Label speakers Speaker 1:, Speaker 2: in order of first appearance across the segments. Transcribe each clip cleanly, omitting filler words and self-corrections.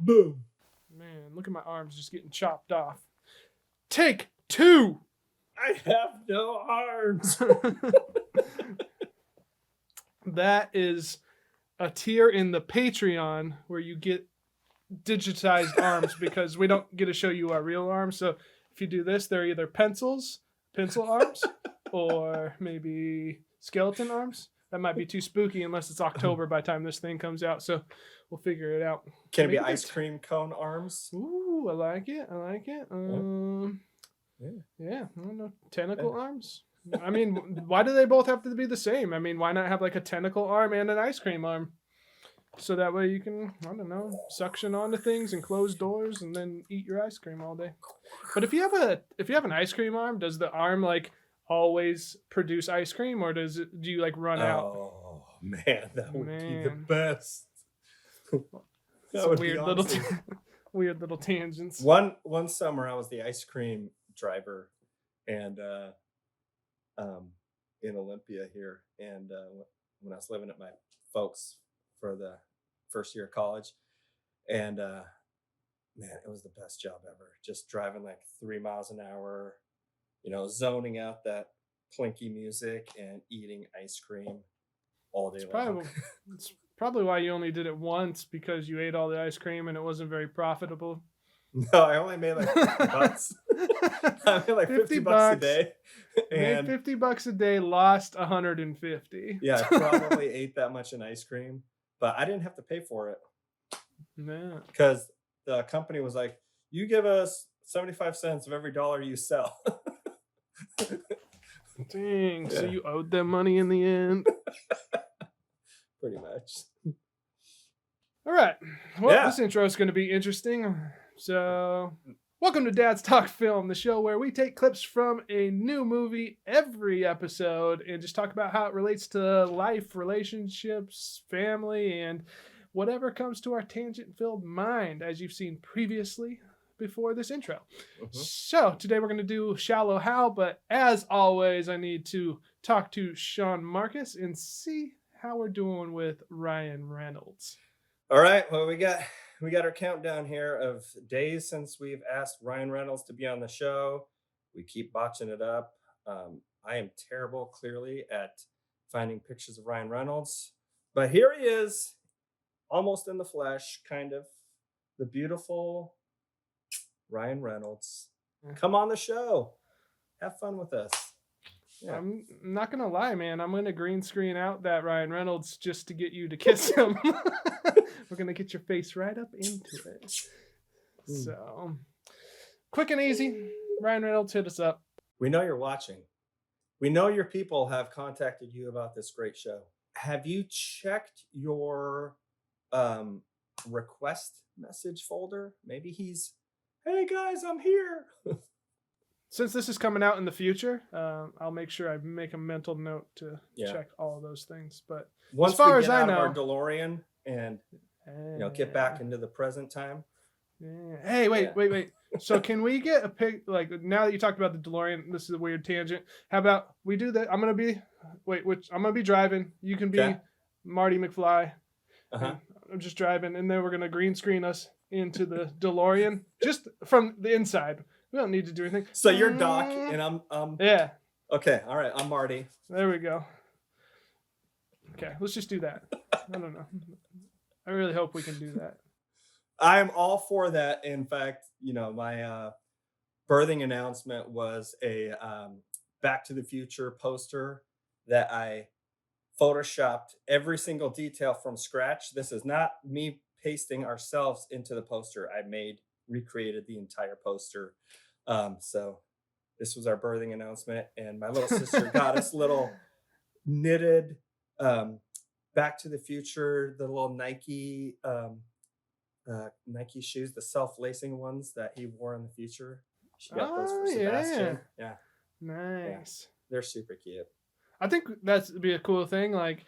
Speaker 1: Boom.
Speaker 2: Man, look at my arms just getting chopped off. Take 2.
Speaker 1: I have no arms.
Speaker 2: That is a tier in the Patreon where you get digitized arms because we don't get to show you our real arms. So if you do this, they're either pencil arms, or maybe skeleton arms. That might be too spooky unless it's October by the time this thing comes out. So we'll figure it out.
Speaker 1: Can it be ice cream cone arms?
Speaker 2: Ooh, I like it. Yeah, I don't know. Tentacle arms? I mean, why do they both have to be the same? I mean, why not have like a tentacle arm and an ice cream arm? So that way you can, I don't know, suction onto things and close doors and then eat your ice cream all day. But if you have an ice cream arm, does the arm like always produce ice cream, or do you like run out?
Speaker 1: Oh man, that would be the best.
Speaker 2: That would weird little weird little tangents.
Speaker 1: One summer I was the ice cream driver, and in Olympia here, and when I was living at my folks for the first year of college, and man, it was the best job ever. Just driving like 3 miles an hour, zoning out that plinky music and eating ice cream all day long.
Speaker 2: It's probably why you only did it once, because you ate all the ice cream and it wasn't very profitable.
Speaker 1: No, I only made like $50. I made like $50 a day.
Speaker 2: And made $50 a day, lost $150.
Speaker 1: Yeah, I probably ate that much in ice cream, but I didn't have to pay for it.
Speaker 2: Man.
Speaker 1: Because the company was like, you give us 75 cents of every dollar you sell.
Speaker 2: Dang, yeah. So you owed them money in the end?
Speaker 1: Pretty much.
Speaker 2: All right. Well, This intro is going to be interesting. So, welcome to Dad's Talk Film, the show where we take clips from a new movie every episode and just talk about how it relates to life, relationships, family, and whatever comes to our tangent-filled mind, as you've seen previously before this intro. Mm-hmm. So, today we're going to do Shallow Hal, but as always, I need to talk to Sean Marcus and see how we're doing with Ryan Reynolds.
Speaker 1: All right, well, we got our countdown here of days since we've asked Ryan Reynolds to be on the show. We keep botching it up. I am terrible, clearly, at finding pictures of Ryan Reynolds. But here he is, almost in the flesh, kind of. The beautiful Ryan Reynolds. Come on the show. Have fun with us.
Speaker 2: Yeah. I'm not going to lie, man. I'm going to green screen out that Ryan Reynolds just to get you to kiss him. We're going to get your face right up into it. So, quick and easy. Ryan Reynolds, hit us up.
Speaker 1: We know you're watching. We know your people have contacted you about this great show. Have you checked your request message folder? Maybe he's, hey guys, I'm here.
Speaker 2: Since this is coming out in the future, I'll make sure I make a mental note to check all of those things. But
Speaker 1: once
Speaker 2: as far
Speaker 1: we get
Speaker 2: as I
Speaker 1: out
Speaker 2: know,
Speaker 1: of our DeLorean and get back into the present time.
Speaker 2: Yeah. Hey, wait. So can we get a pic? Like, now that you talked about the DeLorean, this is a weird tangent. How about we do that? I'm gonna be driving. You can be Marty McFly. I'm just driving, and then we're gonna green screen us into the DeLorean just from the inside. We don't need to do anything.
Speaker 1: So you're Doc, and I'm
Speaker 2: yeah.
Speaker 1: Okay, all right. I'm Marty.
Speaker 2: There we go. Okay, let's just do that. I don't know. I really hope we can do that.
Speaker 1: I'm all for that. In fact, my birthing announcement was a Back to the Future poster that I photoshopped every single detail from scratch. This is not me pasting ourselves into the poster. I recreated the entire poster. So this was our birthing announcement, and my little sister got us little knitted Back to the Future, the little Nike shoes, the self-lacing ones that he wore in the future. She got those for Sebastian. Yeah.
Speaker 2: Nice.
Speaker 1: Yeah. They're super cute.
Speaker 2: I think that'd be a cool thing. Like,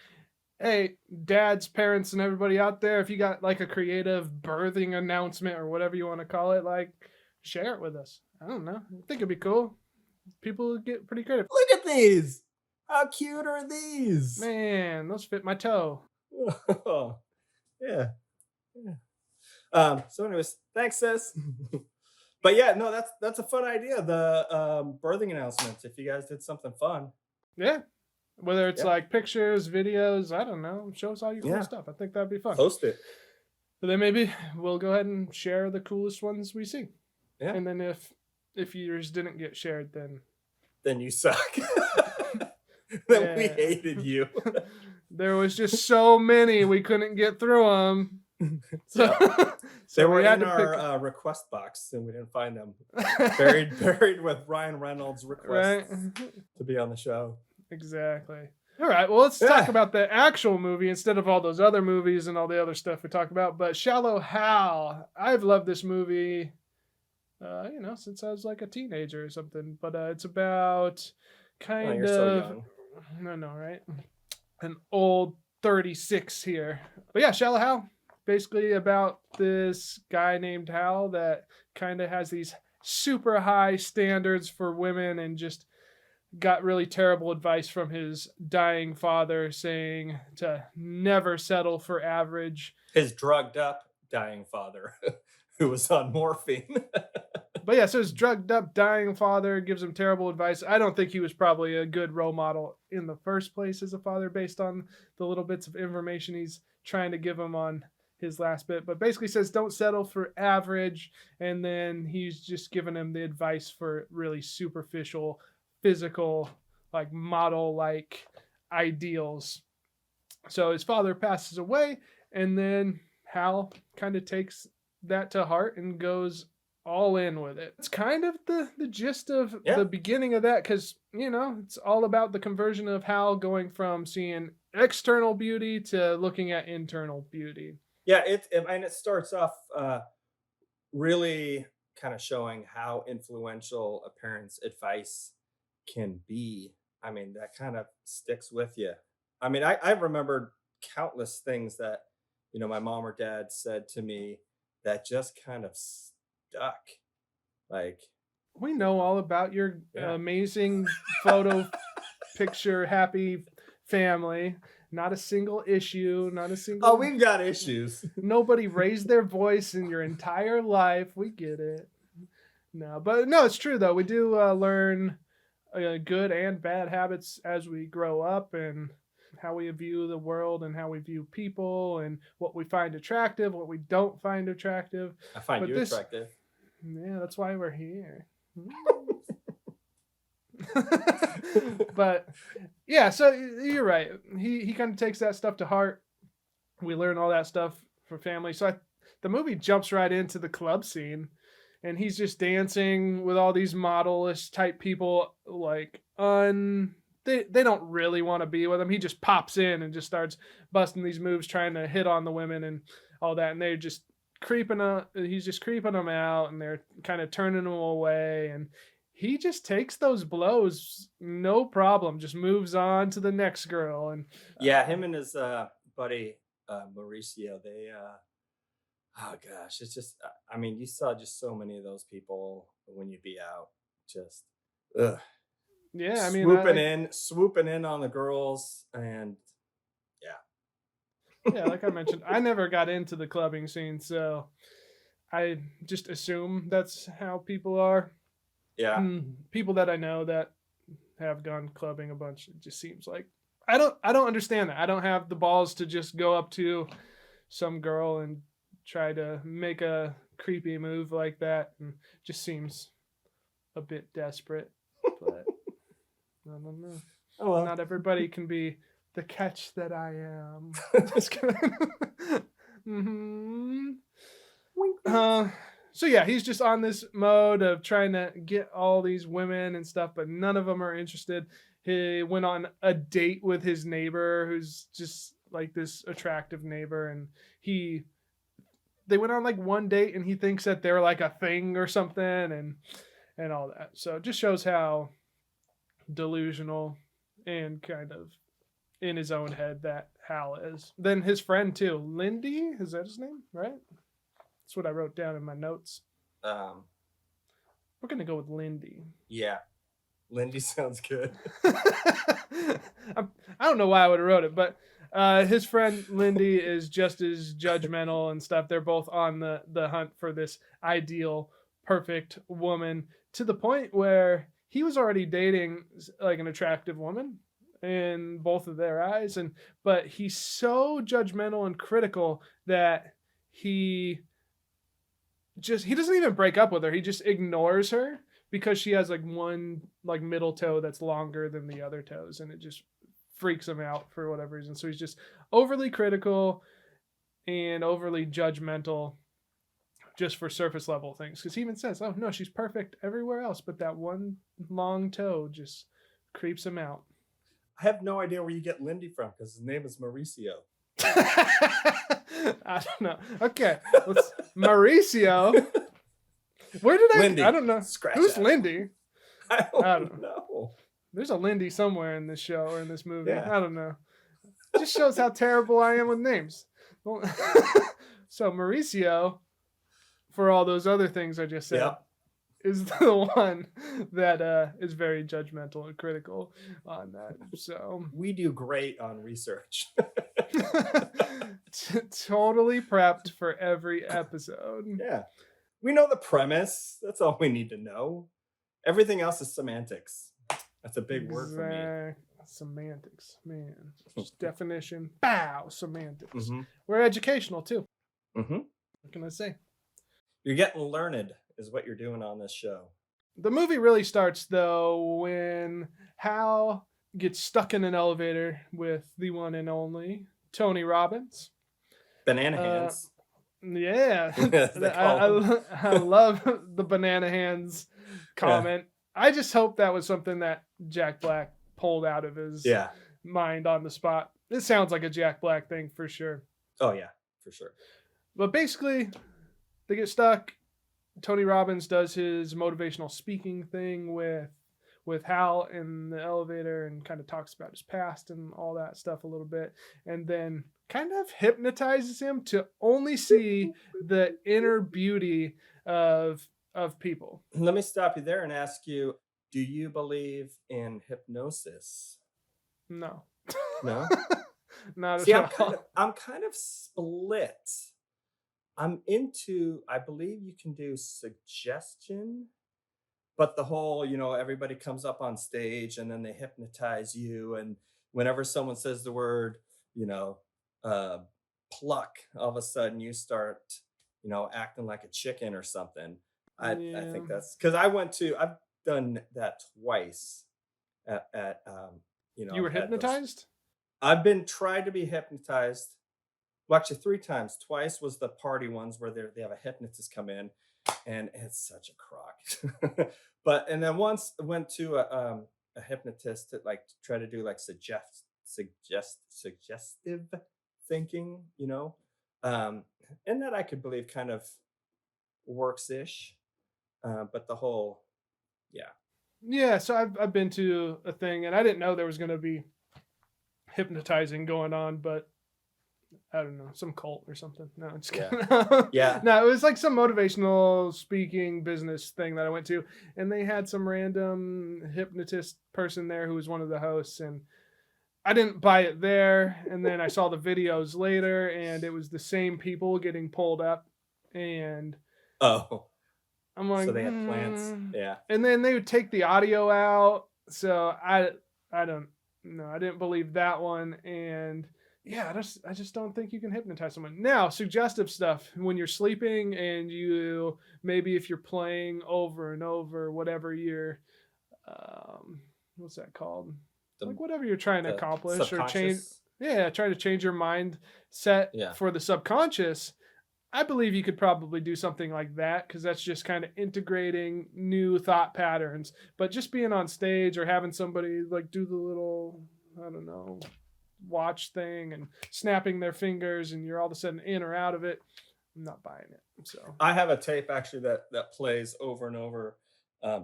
Speaker 2: hey, dads, parents, and everybody out there, if you got like a creative birthing announcement or whatever you want to call it, like, share it with us. I don't know. I think it'd be cool. People get pretty creative.
Speaker 1: Look at these. How cute are these?
Speaker 2: Man, those fit my toe.
Speaker 1: Oh, yeah. So anyways, thanks, sis. But yeah, no, that's a fun idea. The birthing announcements. If you guys did something fun,
Speaker 2: Yeah. Whether it's
Speaker 1: yeah,
Speaker 2: like pictures, videos, I don't know, show us all your cool
Speaker 1: yeah,
Speaker 2: stuff. I think that'd be fun.
Speaker 1: post it.
Speaker 2: But then maybe we'll go ahead and share the coolest ones we see.
Speaker 1: Yeah,
Speaker 2: And then if yours didn't get shared, then
Speaker 1: then you suck. Then we
Speaker 2: yeah.
Speaker 1: hated you.
Speaker 2: There was just so many we couldn't get through them. So,
Speaker 1: Yeah.
Speaker 2: so
Speaker 1: They were
Speaker 2: we had
Speaker 1: in
Speaker 2: to
Speaker 1: our request box, and we didn't find them. Buried with Ryan Reynolds'
Speaker 2: right.
Speaker 1: requests to be on the show.
Speaker 2: Exactly. All right. Well, let's
Speaker 1: Yeah.
Speaker 2: talk about the actual movie instead of all those other movies and all the other stuff we talked about. But Shallow Hal, I've loved this movie, since I was like a teenager or something. But it's about
Speaker 1: Oh,
Speaker 2: kind
Speaker 1: you're so
Speaker 2: of,
Speaker 1: young.
Speaker 2: I know, right? An old 36 here. But yeah, Shallow Hal, basically about this guy named Hal that kind of has these super high standards for women and just got really terrible advice from his dying father saying to never settle for average.
Speaker 1: His drugged up dying father, who was on morphine.
Speaker 2: But yeah, so his drugged up dying father gives him terrible advice. I don't think he was probably a good role model in the first place as a father based on the little bits of information he's trying to give him on his last bit. But basically says don't settle for average. And then he's just giving him the advice for really superficial, physical, like model like ideals. So his father passes away, and then Hal kind of takes that to heart and goes all in with it. It's kind of the gist of the beginning of that, because it's all about the conversion of Hal going from seeing external beauty to looking at internal beauty.
Speaker 1: Yeah, it starts off really kind of showing how influential a parent's advice can be. I mean, that kind of sticks with you. I mean, I remembered countless things that my mom or dad said to me that just kind of stuck. Like,
Speaker 2: we know all about your
Speaker 1: yeah.
Speaker 2: amazing photo picture happy family. Not a single issue, not a single.
Speaker 1: Oh, we've got issues.
Speaker 2: Nobody raised their voice in your entire life. We get it. No, but no, it's true though. We do learn good and bad habits as we grow up, and how we view the world and how we view people and what we find attractive, what we don't find attractive.
Speaker 1: I find you attractive.
Speaker 2: Yeah, that's why we're here. But yeah, so you're right. He kind of takes that stuff to heart. We learn all that stuff for family. So the movie jumps right into the club scene, and he's just dancing with all these modelish type people. Like they don't really want to be with him. He just pops in and just starts busting these moves, trying to hit on the women and all that, and they're just he's just creeping them out, and they're kind of turning him away, and he just takes those blows no problem, just moves on to the next girl. And
Speaker 1: yeah, him and his buddy Mauricio, they oh gosh, it's just I mean, you saw just so many of those people when you'd be out, just ugh.
Speaker 2: Yeah, I mean,
Speaker 1: swooping in on the girls, and
Speaker 2: yeah, like I mentioned, I never got into the clubbing scene, so I just assume that's how people are.
Speaker 1: yeah.
Speaker 2: People that I know that have gone clubbing a bunch, it just seems like I don't understand that. I don't have the balls to just go up to some girl and try to make a creepy move like that, and just seems a bit desperate. But I don't know.
Speaker 1: Oh well.
Speaker 2: Not everybody can be the catch that I am. Just kidding. Mm-hmm. So yeah, he's just on this mode of trying to get all these women and stuff, but none of them are interested. He went on a date with his neighbor, who's just like this attractive neighbor, and they went on like one date, and he thinks that they're like a thing or something, and all that. So it just shows how delusional and kind of in his own head that Hal is. Then his friend too, Lindy, is that his name, right? That's what I wrote down in my notes. We're gonna go with Lindy.
Speaker 1: Yeah. Lindy sounds good.
Speaker 2: I don't know why I would have wrote it, but his friend Lindy is just as judgmental and stuff. They're both on the hunt for this ideal, perfect woman to the point where he was already dating like an attractive woman in both of their eyes, and but he's so judgmental and critical that he he doesn't even break up with her. He just ignores her because she has like one like middle toe that's longer than the other toes, and it just freaks him out for whatever reason. So he's just overly critical and overly judgmental just for surface level things. Because he even says, "Oh no, she's perfect everywhere else, but that one long toe just creeps him out."
Speaker 1: I have no idea where you get Lindy from because his name is Mauricio.
Speaker 2: I don't know. Okay, let's Mauricio. Where did
Speaker 1: Lindy.
Speaker 2: I don't know.
Speaker 1: Scratch
Speaker 2: Who's
Speaker 1: out.
Speaker 2: Lindy?
Speaker 1: I don't know.
Speaker 2: There's a Lindy somewhere in this show or in this movie.
Speaker 1: Yeah.
Speaker 2: I don't know. It just shows how terrible I am with names. So Mauricio, for all those other things I just said,
Speaker 1: Yep.
Speaker 2: is the one that is very judgmental and critical on that. So
Speaker 1: We do great on research.
Speaker 2: totally prepped for every episode.
Speaker 1: Yeah. We know the premise. That's all we need to know. Everything else is semantics. That's a big word for me.
Speaker 2: Semantics, man. Just definition. Bow. Semantics.
Speaker 1: Mm-hmm.
Speaker 2: We're educational too.
Speaker 1: Mm-hmm.
Speaker 2: What can I say?
Speaker 1: You're getting learned is what you're doing on this show.
Speaker 2: The movie really starts though when Hal gets stuck in an elevator with the one and only Tony Robbins.
Speaker 1: Banana hands.
Speaker 2: Yeah.
Speaker 1: They call them.
Speaker 2: I love the banana hands comment. I just hope that was something that Jack Black pulled out of his mind on the spot. It sounds like a Jack Black thing for sure.
Speaker 1: Oh, yeah, for sure.
Speaker 2: But basically, they get stuck. Tony Robbins does his motivational speaking thing with Hal in the elevator and kind of talks about his past and all that stuff a little bit, and then kind of hypnotizes him to only see the inner beauty of people.
Speaker 1: Let me stop you there and ask you, do you believe in hypnosis?
Speaker 2: No.
Speaker 1: No?
Speaker 2: Not
Speaker 1: See,
Speaker 2: at all.
Speaker 1: I'm kind of split. I'm into, I believe you can do suggestion, but the whole, everybody comes up on stage and then they hypnotize you. And whenever someone says the word, pluck, all of a sudden you start, acting like a chicken or something. I think that's because I've done that twice at
Speaker 2: You were hypnotized?
Speaker 1: I've been tried to be hypnotized. Well, actually 3 times. Twice was the party ones where they have a hypnotist come in, and it's such a crock. And then once went to a hypnotist to try to do suggestive thinking, and that I could believe kind of works ish. But the whole,
Speaker 2: Yeah, so I've been to a thing and I didn't know there was going to be hypnotizing going on, but I don't know, some cult or something. No, I'm just kidding.
Speaker 1: Yeah.
Speaker 2: No, it was like some motivational speaking business thing that I went to, and they had some random hypnotist person there who was one of the hosts, and I didn't buy it there. And then I saw the videos later, and it was the same people getting pulled up, and I'm like,
Speaker 1: so they had plants, yeah.
Speaker 2: And then they would take the audio out, so I don't know, I didn't believe that one, and yeah, I just don't think you can hypnotize someone. Now, suggestive stuff when you're sleeping and you maybe if you're playing over and over whatever you're, what's that called? Whatever you're trying to accomplish or change. Yeah, trying to change your mindset for the subconscious. I believe you could probably do something like that because that's just kind of integrating new thought patterns. But just being on stage or having somebody do the little, I don't know, watch thing and snapping their fingers and you're all of a sudden in or out of it, I'm not buying it. So
Speaker 1: I have a tape actually that plays over and over.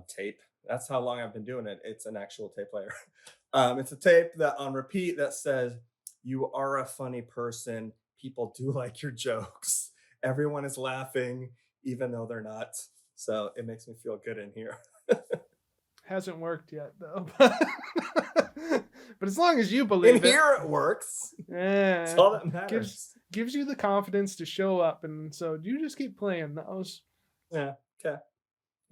Speaker 1: Tape, that's how long I've been doing it. It's an actual tape player. It's a tape that on repeat that says, "You are a funny person, people do like your jokes, everyone is laughing even though they're not." So it makes me feel good in here.
Speaker 2: Hasn't worked yet though. But as long as you
Speaker 1: In
Speaker 2: believe it,
Speaker 1: here, it works. That's
Speaker 2: yeah,
Speaker 1: all that
Speaker 2: gives
Speaker 1: matters.
Speaker 2: gives you the confidence to show up, and so you just keep playing those.
Speaker 1: Yeah. Okay.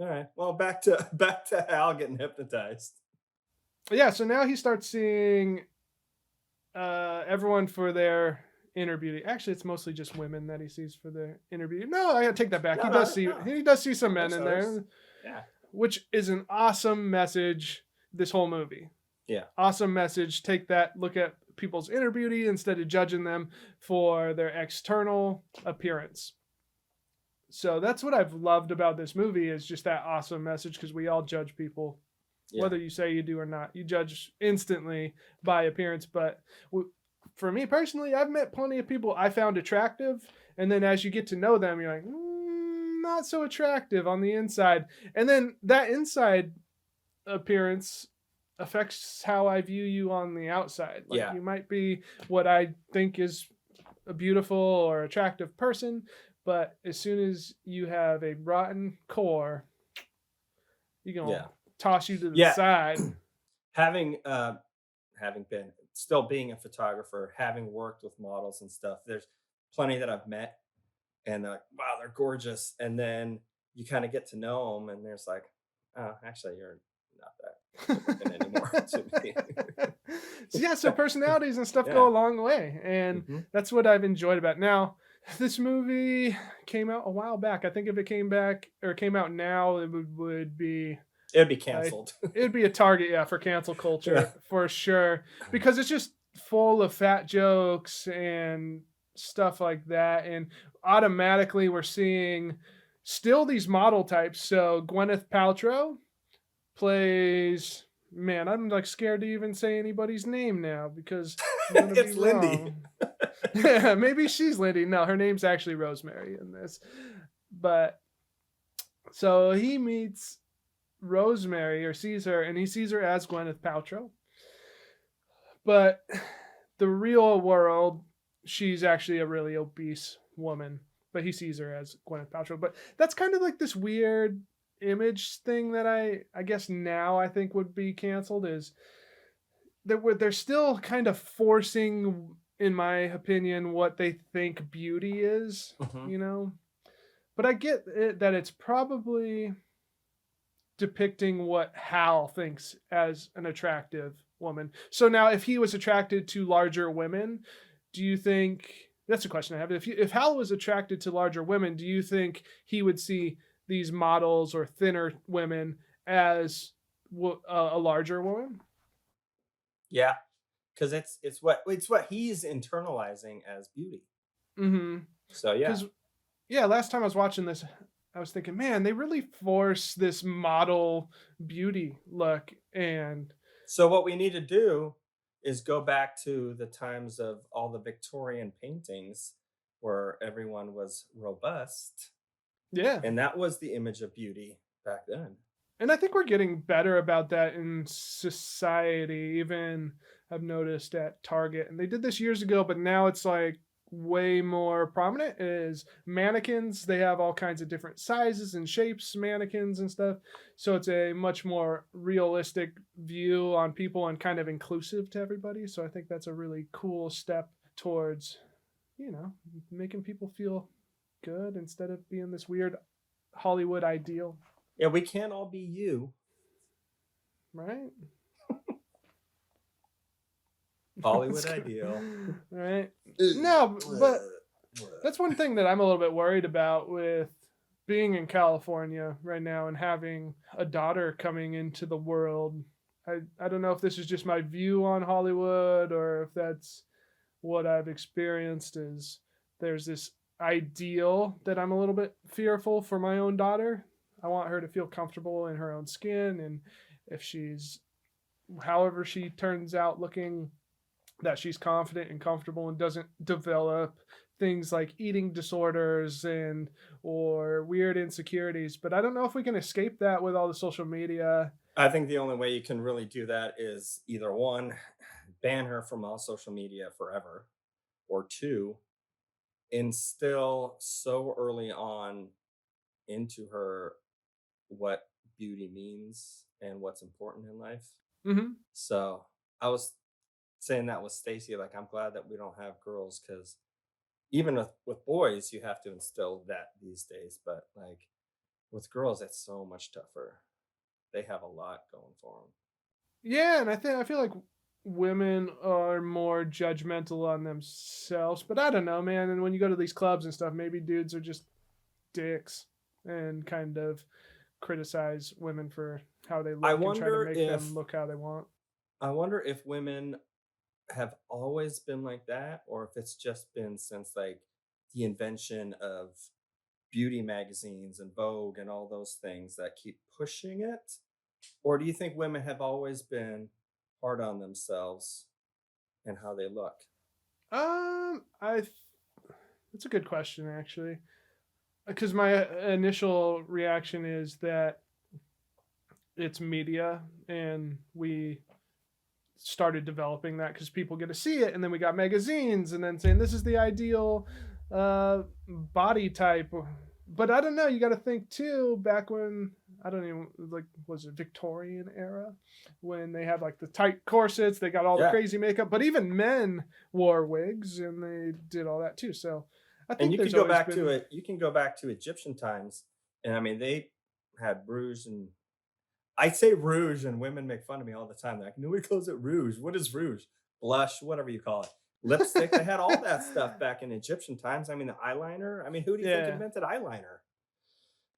Speaker 1: All right. Well, back to Hal getting hypnotized.
Speaker 2: Yeah, so now he starts seeing everyone for their inner beauty. Actually, it's mostly just women that he sees for their inner beauty. No, I gotta take that back.
Speaker 1: No, no, no.
Speaker 2: He does see some men
Speaker 1: There's
Speaker 2: in
Speaker 1: others.
Speaker 2: there,
Speaker 1: Yeah.
Speaker 2: which is an awesome message. This whole movie,
Speaker 1: Yeah.
Speaker 2: awesome message. Take that. Look at people's inner beauty instead of judging them for their external appearance. So that's what I've loved about this movie is just that awesome message because we all judge people
Speaker 1: Yeah.
Speaker 2: whether you say you do or not. You judge instantly by appearance. But for me personally, I've met plenty of people I found attractive. And then as you get to know them, you're like, not so attractive on the inside. And then that inside appearance affects how I view you on the outside. Like
Speaker 1: Yeah.
Speaker 2: you might be what I think is a beautiful or attractive person. But as soon as you have a rotten core, you're going to
Speaker 1: Yeah.
Speaker 2: toss you to the
Speaker 1: Yeah.
Speaker 2: side.
Speaker 1: Having been still being a photographer, having worked with models and stuff, there's plenty that I've met and they're like, wow, they're gorgeous. And then you kind of get to know them and there's like, oh, actually, you're not that good looking anymore to me.
Speaker 2: So yeah, so personalities and stuff
Speaker 1: Yeah.
Speaker 2: go a long way. And
Speaker 1: Mhm.
Speaker 2: that's what I've enjoyed about it. Now, this movie came out a while back. I think if it came back or came out now, it would be
Speaker 1: It'd be canceled.
Speaker 2: it'd be a target, yeah, for cancel culture for sure. Because it's just full of fat jokes and stuff like that. And automatically we're seeing still these model types. So Gwyneth Paltrow plays, man, I'm like scared to even say anybody's name now because I'm gonna be
Speaker 1: It's Lindy.
Speaker 2: wrong. Yeah, maybe she's Lindy. No, her name's actually Rosemary in this. But so he meets Rosemary or sees her, and he sees her as Gwyneth Paltrow. But the real world, she's actually a really obese woman. But he sees her as Gwyneth Paltrow. But that's kind of like this weird image thing that I guess now I think would be canceled is that they're still kind of forcing, in my opinion, what they think beauty is,
Speaker 1: Mhm.
Speaker 2: you know? But I get it, that it's probably depicting what Hal thinks as an attractive woman. So now, if he was attracted to larger women, do you think that's a question I have? If Hal was attracted to larger women, do you think he would see these models or thinner women as a larger woman?
Speaker 1: Yeah. Because it's what he's internalizing as beauty.
Speaker 2: Mm-hmm.
Speaker 1: So yeah.
Speaker 2: Because yeah, last time I was watching this, I was thinking, man, they really force this model beauty look, and
Speaker 1: So what we need to do is go back to the times of all the Victorian paintings where everyone was robust,
Speaker 2: yeah,
Speaker 1: and that was the image of beauty back then.
Speaker 2: and I think we're getting better about that in society. Even I've noticed at Target, and they did this years ago, but now it's like way more prominent is mannequins. They have all kinds of different sizes and shapes, mannequins and stuff. So it's a much more realistic view on people and kind of inclusive to everybody. So I think that's a really cool step towards, making people feel good instead of being this weird Hollywood ideal,
Speaker 1: Yeah, we can't all be you.
Speaker 2: right?
Speaker 1: Hollywood ideal.
Speaker 2: Right? No, but that's one thing that I'm a little bit worried about with being in California right now and having a daughter coming into the world. I don't know if this is just my view on Hollywood or if that's what I've experienced is there's this ideal that I'm a little bit fearful for my own daughter. I want her to feel comfortable in her own skin, and if she's however she turns out looking, that she's confident and comfortable and doesn't develop things like eating disorders and or weird insecurities. But I don't know if we can escape that with all the social media.
Speaker 1: I think the only way you can really do that is either one, ban her from all social media forever, or two, instill so early on into her what beauty means and what's important in life.
Speaker 2: Mm-hmm.
Speaker 1: So I was saying that with Stacy, like I'm glad that we don't have girls because even with boys, you have to instill that these days. But like with girls, it's so much tougher. They have a lot going for them.
Speaker 2: Yeah, and I feel like women are more judgmental on themselves, but I don't know, man. And when you go to these clubs and stuff, maybe dudes are just dicks and kind of criticize women for how they
Speaker 1: I
Speaker 2: look and try to
Speaker 1: wonder
Speaker 2: make them
Speaker 1: if
Speaker 2: look how they want.
Speaker 1: I wonder if women have always been like that, or if it's just been since like the invention of beauty magazines and Vogue and all those things that keep pushing it? Or do you think women have always been hard on themselves and how they look?
Speaker 2: I That's a good question actually, because my initial reaction is that it's media, and we started developing that because people get to see it, and then we got magazines and then saying this is the ideal body type. But I don't know, you got to think too, back when, I don't even, like, was it Victorian era, when they had like the tight corsets, they got all the
Speaker 1: Yeah.
Speaker 2: crazy makeup, but even men wore wigs and they did all that too. So I
Speaker 1: And
Speaker 2: think
Speaker 1: you can
Speaker 2: there's
Speaker 1: go
Speaker 2: always
Speaker 1: back to
Speaker 2: been.
Speaker 1: it. You can go back to Egyptian times, and I mean they had rouge, and I say rouge, and women make fun of me all the time. They're like, nobody calls it rouge. What is rouge? Blush, whatever you call it. Lipstick. They had all that stuff back in Egyptian times. I mean, the eyeliner. I mean, who do you think
Speaker 2: Yeah.
Speaker 1: invented eyeliner?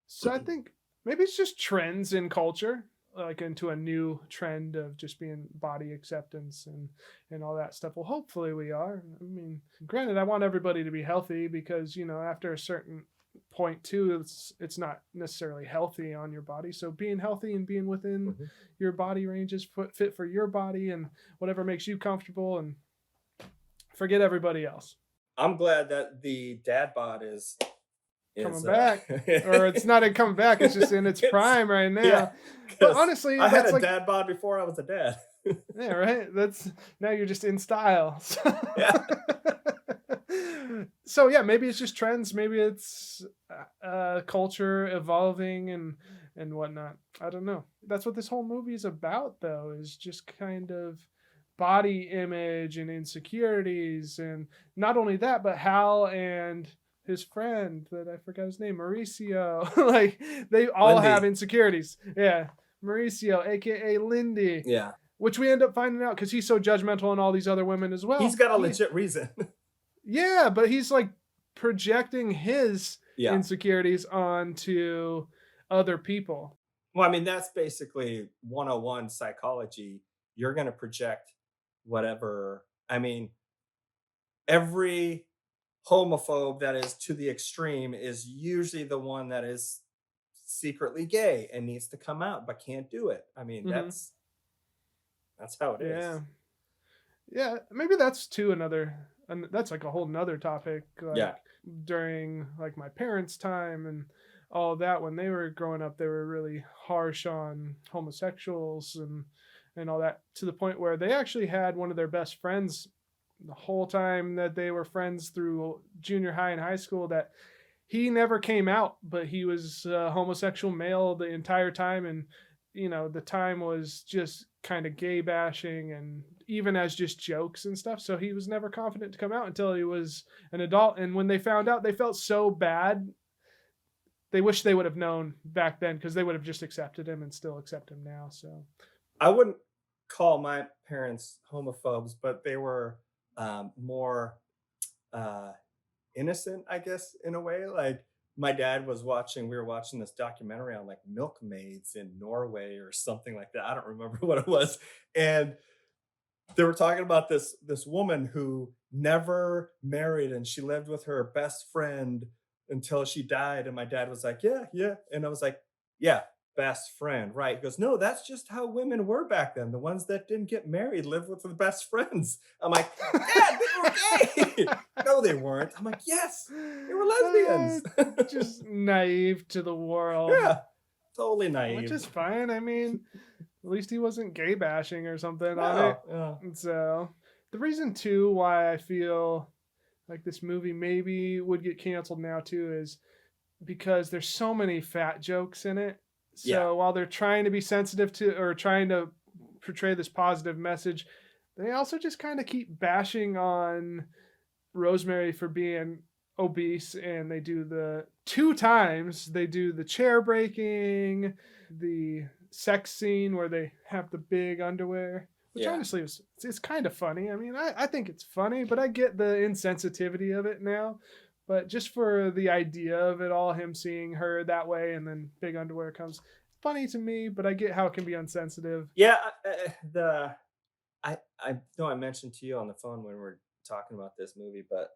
Speaker 2: So I think maybe it's just trends in culture, like into a new trend of just being body acceptance and all that stuff. Well, hopefully we are. I mean, granted, I want everybody to be healthy because, after a certain point too, it's not necessarily healthy on your body. So being healthy and being within
Speaker 1: Mhm.
Speaker 2: your body ranges, fit for your body and whatever makes you comfortable, and forget everybody else.
Speaker 1: I'm glad that the dad bod is
Speaker 2: Coming back, or it's not in coming back, it's just in its
Speaker 1: it's
Speaker 2: prime right
Speaker 1: yeah,
Speaker 2: now. But
Speaker 1: because
Speaker 2: honestly,
Speaker 1: I had
Speaker 2: that's
Speaker 1: a
Speaker 2: like,
Speaker 1: dad bod before I was a dad.
Speaker 2: yeah, right. That's Now you're just in style.
Speaker 1: Yeah.
Speaker 2: So yeah, maybe it's just trends. Maybe it's culture evolving and whatnot. I don't know. That's what this whole movie is about, though. Is just kind of body image and insecurities, and not only that, but Hal and his friend that I forgot his name, Mauricio. Like, they all have
Speaker 1: Lindy.
Speaker 2: insecurities. Yeah, Mauricio, aka Lindy,
Speaker 1: Yeah.
Speaker 2: which we end up finding out because he's so judgmental on all these other women as
Speaker 1: He's
Speaker 2: well.
Speaker 1: got a legit reason.
Speaker 2: Yeah, but he's like projecting his
Speaker 1: Yeah.
Speaker 2: insecurities onto other people.
Speaker 1: Well, I mean, that's basically 101 psychology. You're going to project whatever. I mean, every homophobe that is to the extreme is usually the one that is secretly gay and needs to come out but can't do it. I mean,
Speaker 2: Hmm.
Speaker 1: that's how it
Speaker 2: Yeah,
Speaker 1: is.
Speaker 2: yeah. Maybe that's too and that's like a whole nother topic.
Speaker 1: Yeah.
Speaker 2: Like during like my parents' time and all that, when they were growing up, they were really harsh on homosexuals and all that, to the point where they actually had one of their best friends the whole time that they were friends through junior high and high school, that he never came out, but he was a homosexual male the entire time. And the time was just kind of gay bashing, and even as just jokes and stuff. So he was never confident to come out until he was an adult, and when they found out, they felt so bad. They wish they would have known back then, because they would have just accepted him and still accept him now. So
Speaker 1: I wouldn't call my parents homophobes, but they were more uh, innocent, I guess, in a way. Like my dad was watching, we were watching this documentary on like milkmaids in Norway or something like that. I don't remember what it was. And they were talking about this woman who never married and she lived with her best friend until she died. And my dad was like, yeah, yeah. And I was like, yeah, best friend, right? He goes, no, that's just how women were back then. The ones that didn't get married lived with the best friends. I'm like, dad, they were gay. No, they weren't. I'm like, yes, they were lesbians.
Speaker 2: just naive to the world,
Speaker 1: Yeah, totally
Speaker 2: which
Speaker 1: naive.
Speaker 2: is fine. I mean, at least he wasn't gay bashing or something on it.
Speaker 1: No, no.
Speaker 2: And so the reason too why I feel like this movie maybe would get canceled now too is because there's so many fat jokes in it.
Speaker 1: Yeah.
Speaker 2: So while they're trying to be sensitive to or trying to portray this positive message, they also just kind of keep bashing on Rosemary for being obese, and they do the two times they do the chair breaking, the sex scene where they have the big underwear, which
Speaker 1: Yeah.
Speaker 2: honestly is it's kind of funny. I mean, I think it's funny, but I get the insensitivity of it now. But just for the idea of it all, him seeing her that way and then big underwear comes, funny to me, but I get how it can be insensitive.
Speaker 1: Yeah. The I know I mentioned to you on the phone when we are talking about this movie, but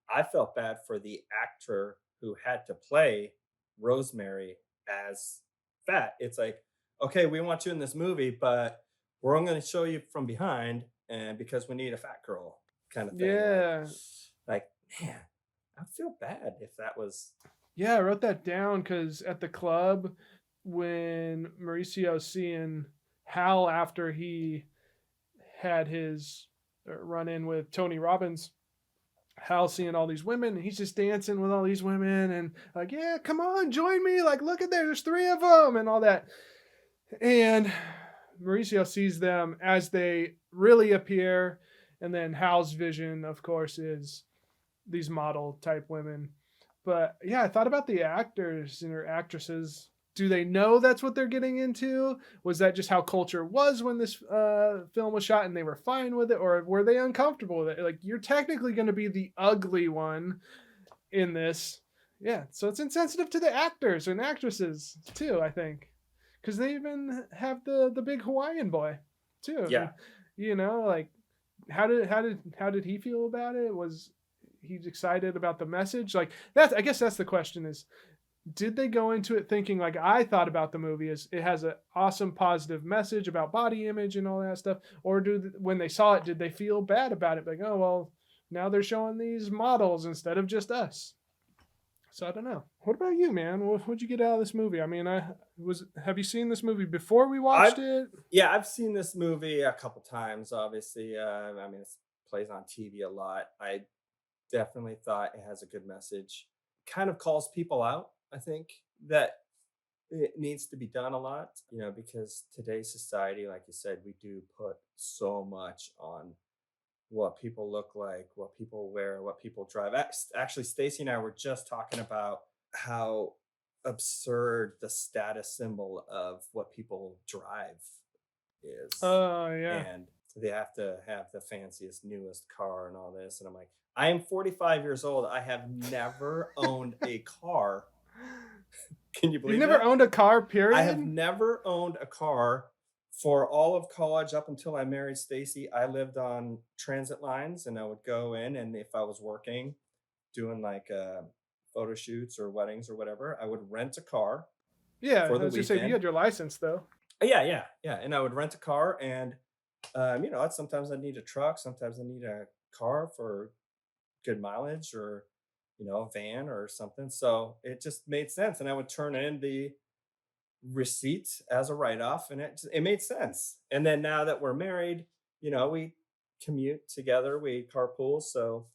Speaker 1: I felt bad for the actor who had to play Rosemary as fat. It's like, okay, we want you in this movie, but we're only going to show you from behind, and because we need a fat girl, kind of thing.
Speaker 2: Yeah.
Speaker 1: Like, man, I'd feel bad if that was.
Speaker 2: Yeah, I wrote that down because at the club, when Mauricio's seeing Hal after he had his run in with Tony Robbins, Hal seeing all these women, and he's just dancing with all these women, and like, yeah, come on, join me. Like, look at there, there's three of them, and all that. And Mauricio sees them as they really appear, and then Hal's vision, of course, is these model type women. But yeah, I thought about the actors and or actresses. Do they know that's what they're getting into? Was that just how culture was when this film was shot and they were fine with it? Or were they uncomfortable with it? Like, you're technically going to be the ugly one in this. Yeah, so it's insensitive to the actors and actresses too, I think. Because they even have the big Hawaiian boy too.
Speaker 1: Yeah.
Speaker 2: You know, like how did he feel about it? Was he's excited about the message? Like that's I guess that's the question is, did they go into it thinking like I thought about the movie is it has an awesome positive message about body image and all that stuff, or when they saw it did they feel bad about it, like, oh well, now they're showing these models instead of just us? So I don't know. What about you, man? What'd you get out of this movie? I mean, have you seen this movie before we watched it?
Speaker 1: Yeah, I've seen this movie a couple times. Obviously, I mean, it plays on TV a lot. I definitely thought it has a good message. Kind of calls people out. I think that it needs to be done a lot, because today's society, like you said, we do put so much on what people look like, what people wear, what people drive. Actually, Stacy and I were just talking about how absurd the status symbol of what people drive is.
Speaker 2: Oh yeah.
Speaker 1: And they have to have the fanciest, newest car and all this. And I'm like, I am 45 years old. I have never owned a car. Can you believe
Speaker 2: You've never
Speaker 1: that?
Speaker 2: owned a car, period?
Speaker 1: I have never owned a car. For all of college up until I married Stacy, I lived on transit lines, and I would go in, and if I was working doing like photo shoots or weddings or whatever, I would rent a car
Speaker 2: Yeah,
Speaker 1: for
Speaker 2: I
Speaker 1: the
Speaker 2: was just saying you
Speaker 1: weekend.
Speaker 2: had your license though.
Speaker 1: Yeah, and I would rent a car, and sometimes I need a truck, sometimes I need a car for good mileage, or a van or something. So it just made sense, and I would turn in the receipt as a write-off, and it made sense. And then now that we're married, we commute together, we carpool. So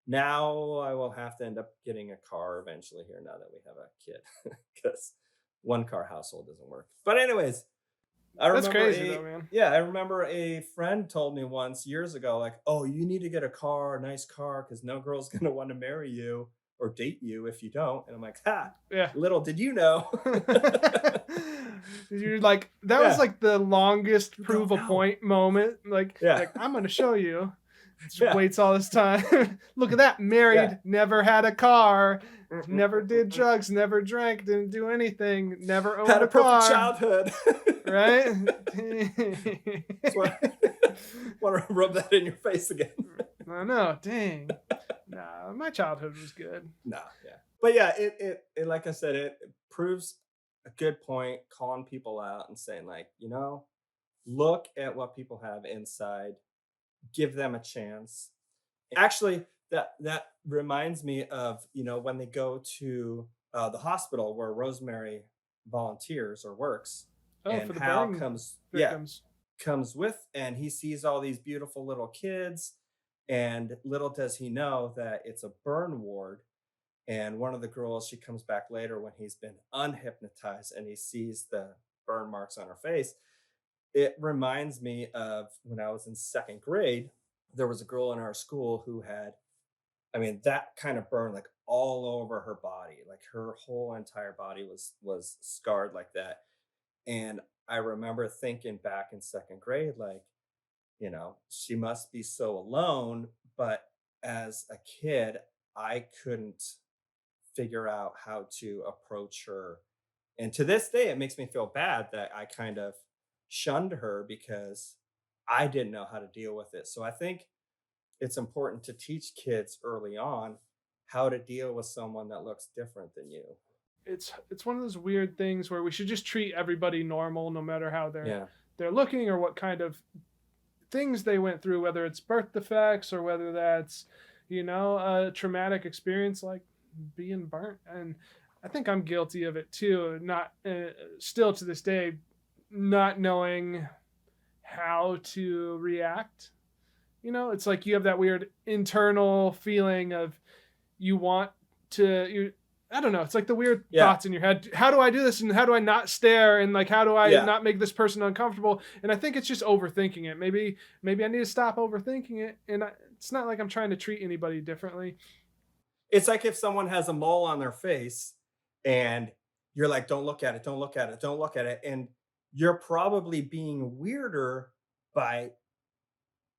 Speaker 1: now I will have to end up getting a car eventually here, now that we have a kid, because one car household doesn't work. But anyways,
Speaker 2: That's crazy though, man.
Speaker 1: I remember a friend told me once years ago, like, oh, you need to get a car, a nice car, because no girl's gonna want to marry you or date you if you don't. And I'm like, ha,
Speaker 2: Yeah.
Speaker 1: little did you know.
Speaker 2: You're like, that was like the longest prove a
Speaker 1: No.
Speaker 2: point moment. Like,
Speaker 1: Yeah.
Speaker 2: like I'm gonna show you. Just
Speaker 1: Yeah.
Speaker 2: waits all this time. Look at that. Married,
Speaker 1: Yeah.
Speaker 2: never had a car, never did drugs, never drank, didn't do anything, never owned
Speaker 1: Had a perfect
Speaker 2: car.
Speaker 1: childhood.
Speaker 2: Right?
Speaker 1: Want to rub that in your face again?
Speaker 2: I know, dang. Nah, my childhood was good.
Speaker 1: No, yeah. But yeah, it like I said, it proves a good point, calling people out and saying, like, look at what people have inside, give them a chance. Actually, that reminds me of, when they go to the hospital where Rosemary volunteers or works,
Speaker 2: Oh,
Speaker 1: and
Speaker 2: for the
Speaker 1: Hal
Speaker 2: burn
Speaker 1: comes
Speaker 2: victims.
Speaker 1: comes with, and he sees all these beautiful little kids, and little does he know that it's a burn ward. And one of the girls, she comes back later when he's been unhypnotized and he sees the burn marks on her face. It reminds me of when I was in second grade. There was a girl in our school who had, I mean, that kind of burn like all over her body. Like her whole entire body was scarred like that. And I remember thinking back in second grade, like, she must be so alone. But as a kid, I couldn't figure out how to approach her. And to this day, it makes me feel bad that I kind of shunned her because I didn't know how to deal with it. So I think it's important to teach kids early on how to deal with someone that looks different than you.
Speaker 2: It's one of those weird things where we should just treat everybody normal, no matter how
Speaker 1: Yeah.
Speaker 2: they're looking or what kind of things they went through, whether it's birth defects or whether that's a traumatic experience like being burnt. And I think I'm guilty of it too, not still to this day, not knowing how to react. It's like you have that weird internal feeling of you want to, I don't know. It's like the weird
Speaker 1: Yeah.
Speaker 2: thoughts in your head. How do I do this? And how do I not stare? And like, how do I
Speaker 1: Yeah.
Speaker 2: not make this person uncomfortable? And I think it's just overthinking it. Maybe I need to stop overthinking it. And it's not like I'm trying to treat anybody differently.
Speaker 1: It's like if someone has a mole on their face and you're like, don't look at it, don't look at it, don't look at it. And you're probably being weirder by,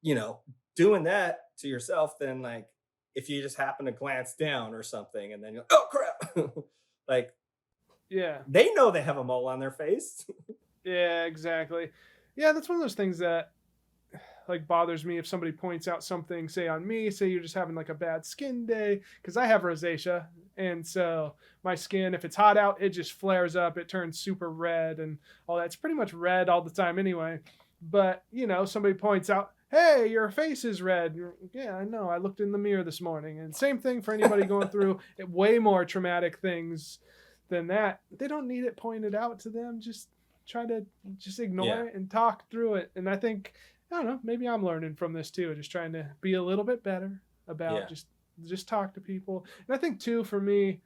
Speaker 1: you know, doing that to yourself than like if you just happen to glance down or something and then you're like, oh crap. Like
Speaker 2: Yeah.
Speaker 1: they know they have a mole on their face.
Speaker 2: Yeah, exactly. Yeah, that's one of those things that like bothers me if somebody points out something, say on me, say you're just having like a bad skin day, because I have rosacea, and so my skin, if it's hot out, it just flares up, it turns super red and all that. It's pretty much red all the time anyway. But somebody points out, hey, your face is red. Yeah, I know, I looked in the mirror this morning. And same thing for anybody going through way more traumatic things than that. They don't need it pointed out to them. Just try to just ignore it and talk through it. And I think, I don't know, maybe I'm learning from this too, just trying to be a little bit better about just talk to people. And I think too, for me,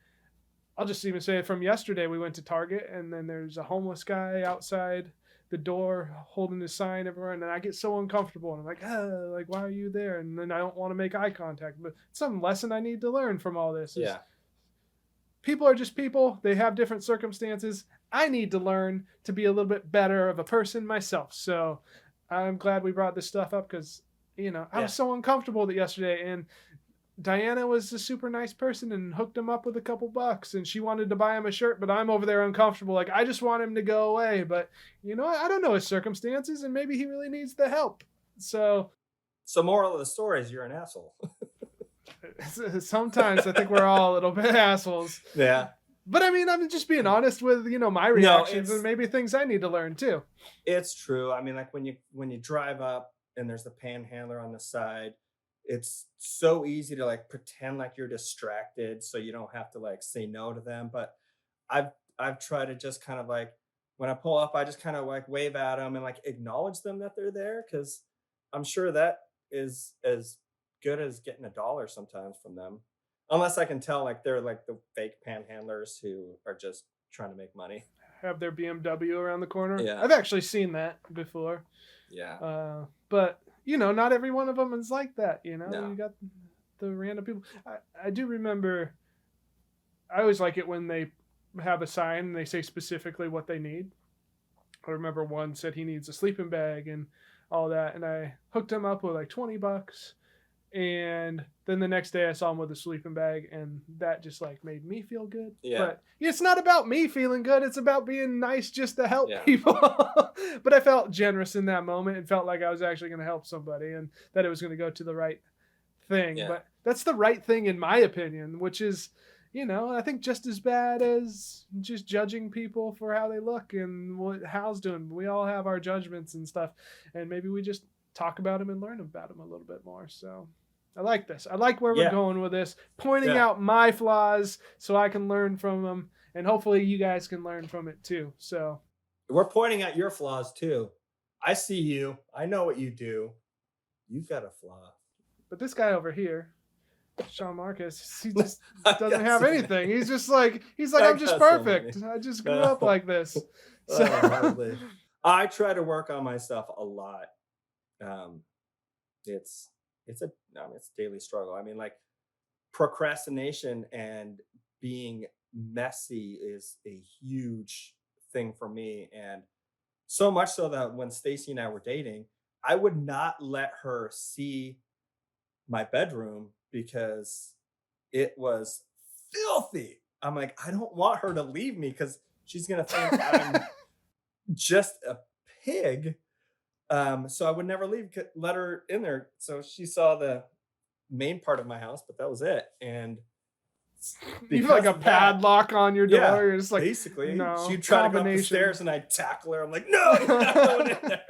Speaker 2: I'll just even say it from yesterday, we went to Target and then there's a homeless guy outside the door holding his sign everywhere, and then I get so uncomfortable and I'm like, like, why are you there? And then I don't want to make eye contact. But it's some lesson I need to learn from all this.
Speaker 1: Yeah.
Speaker 2: People are just people. They have different circumstances. I need to learn to be a little bit better of a person myself. So I'm glad we brought this stuff up because, I was so uncomfortable that yesterday, and Diana was a super nice person and hooked him up with a couple bucks, and she wanted to buy him a shirt, but I'm over there uncomfortable. Like, I just want him to go away, but I don't know his circumstances, and maybe he really needs the help. So
Speaker 1: Moral of the story is you're an asshole.
Speaker 2: sometimes I think we're all a little bit assholes.
Speaker 1: Yeah.
Speaker 2: But I mean, I'm just being honest with, my reactions and maybe things I need to learn too.
Speaker 1: It's true. I mean, like when you drive up and there's the panhandler on the side, it's so easy to like pretend like you're distracted so you don't have to like say no to them. But I've tried to just kind of like when I pull up, I just kind of like wave at them and like acknowledge them that they're there because I'm sure that is as good as getting $1 sometimes from them. Unless I can tell like they're like the fake panhandlers who are just trying to make money.
Speaker 2: Have their BMW around the corner.
Speaker 1: Yeah.
Speaker 2: I've actually seen that before.
Speaker 1: Yeah.
Speaker 2: But not every one of them is like that.
Speaker 1: No.
Speaker 2: You got the random people. I do remember. I always like it when they have a sign and they say specifically what they need. I remember one said he needs a sleeping bag and all that, and I hooked him up with like $20. And then the next day I saw him with a sleeping bag, and that just like made me feel good.
Speaker 1: Yeah.
Speaker 2: But it's not about me feeling good. It's about being nice just to help people. But I felt generous in that moment and felt like I was actually going to help somebody and that it was going to go to the right thing.
Speaker 1: Yeah.
Speaker 2: But that's the right thing in my opinion, which is, I think just as bad as just judging people for how they look and what Hal's doing. We all have our judgments and stuff, and maybe we just talk about them and learn about them a little bit more. So I like this. I like where we're going with this, pointing out my flaws so I can learn from them, and hopefully you guys can learn from it too. So
Speaker 1: we're pointing out your flaws too. I see you. I know what you do. You've got a flaw.
Speaker 2: But this guy over here, Sean Marcus, he just
Speaker 1: I
Speaker 2: doesn't
Speaker 1: got
Speaker 2: have
Speaker 1: so
Speaker 2: anything.
Speaker 1: many.
Speaker 2: He's like,
Speaker 1: I
Speaker 2: I'm just
Speaker 1: got so many.
Speaker 2: perfect. I just grew up
Speaker 1: No,
Speaker 2: like this. So
Speaker 1: hardly. I try to work on myself a lot. Um, it's it's a daily struggle. I mean, like procrastination and being messy is a huge thing for me, and so much so that when Stacy and I were dating, I would not let her see my bedroom because it was filthy. I'm like, I don't want her to leave me because she's gonna think I'm just a pig. So I would never let her in there. So she saw the main part of my house, but that was it. And
Speaker 2: you have like
Speaker 1: because
Speaker 2: a
Speaker 1: of that,
Speaker 2: padlock on your door.
Speaker 1: yeah,
Speaker 2: You're just like,
Speaker 1: basically,
Speaker 2: no
Speaker 1: she'd try to go up the
Speaker 2: combination.
Speaker 1: stairs and I'd tackle her. I'm like, no, you're not going in there.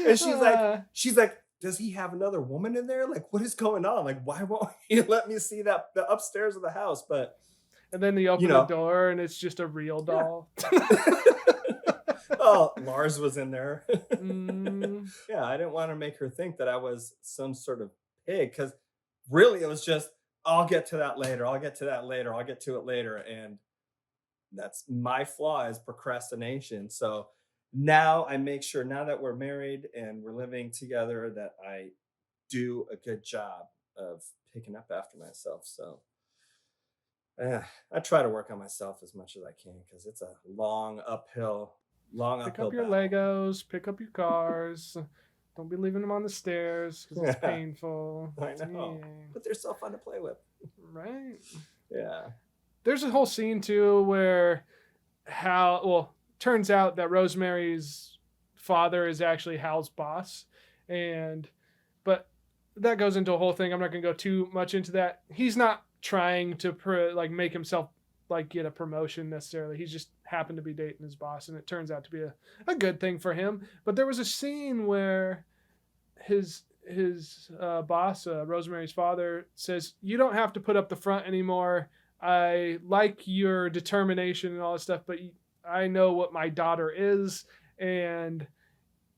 Speaker 1: And
Speaker 2: Uh,
Speaker 1: she's like, does he have another woman in there? Like, what is going on? Like, why won't he let me see that the upstairs of the house? But
Speaker 2: and then you
Speaker 1: you
Speaker 2: open the
Speaker 1: know,
Speaker 2: door and it's just a real
Speaker 1: yeah.
Speaker 2: doll.
Speaker 1: Oh, Lars was in there.
Speaker 2: Mm,
Speaker 1: Yeah, I didn't want to make her think that I was some sort of pig because really it was just, I'll get to that later. I'll get to that later. I'll get to it later. And that's my flaw is procrastination. So now I make sure now that we're married and we're living together that I do a good job of picking up after myself. So I try to work on myself as much as I can because it's a long
Speaker 2: pick up
Speaker 1: uphill
Speaker 2: your
Speaker 1: battle.
Speaker 2: Legos, pick up your cars. Don't be leaving them on the stairs because it's
Speaker 1: Yeah,
Speaker 2: painful.
Speaker 1: I know,
Speaker 2: Yeah,
Speaker 1: but they're so fun to play with.
Speaker 2: right.
Speaker 1: Yeah,
Speaker 2: There's a whole scene too where Hal, well, turns out that Rosemary's father is actually Hal's boss, and but that goes into a whole thing. I'm not going to go too much into that. He's not trying to like make himself like get a promotion necessarily. He's just happened to be dating his boss, and it turns out to be a good thing for him. But there was a scene where his boss, Rosemary's father, says, "You don't have to put up the front anymore. I like your determination and all this stuff, but I know what my daughter is, and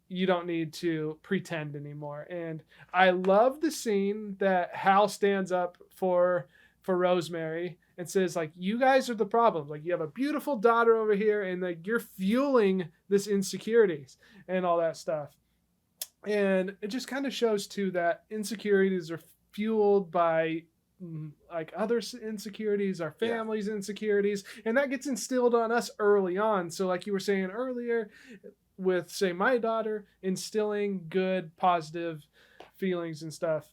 Speaker 2: you don't need to pretend anymore." And I love the scene that Hal stands up for Rosemary and says, like, you guys are the problem. Like, you have a beautiful daughter over here, and like you're fueling this insecurities and all that stuff. And it just kind of shows too that insecurities are fueled by like other insecurities, our
Speaker 1: yeah,
Speaker 2: family's insecurities, and that gets instilled on us early on. So like you were saying earlier with say my daughter, instilling good positive feelings and stuff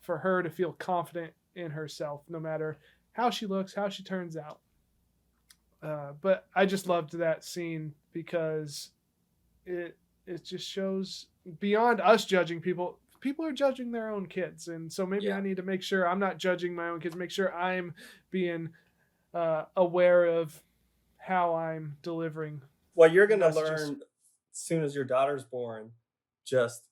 Speaker 2: for her to feel confident in herself no matter how she looks, how she turns out. But I just loved that scene because it just shows beyond us judging people. People are judging their own kids, and so maybe I
Speaker 1: yeah.
Speaker 2: need to make sure I'm not judging my own kids. Make sure I'm being aware of how I'm delivering
Speaker 1: Well, you're gonna
Speaker 2: messages.
Speaker 1: learn as soon as your daughter's born, just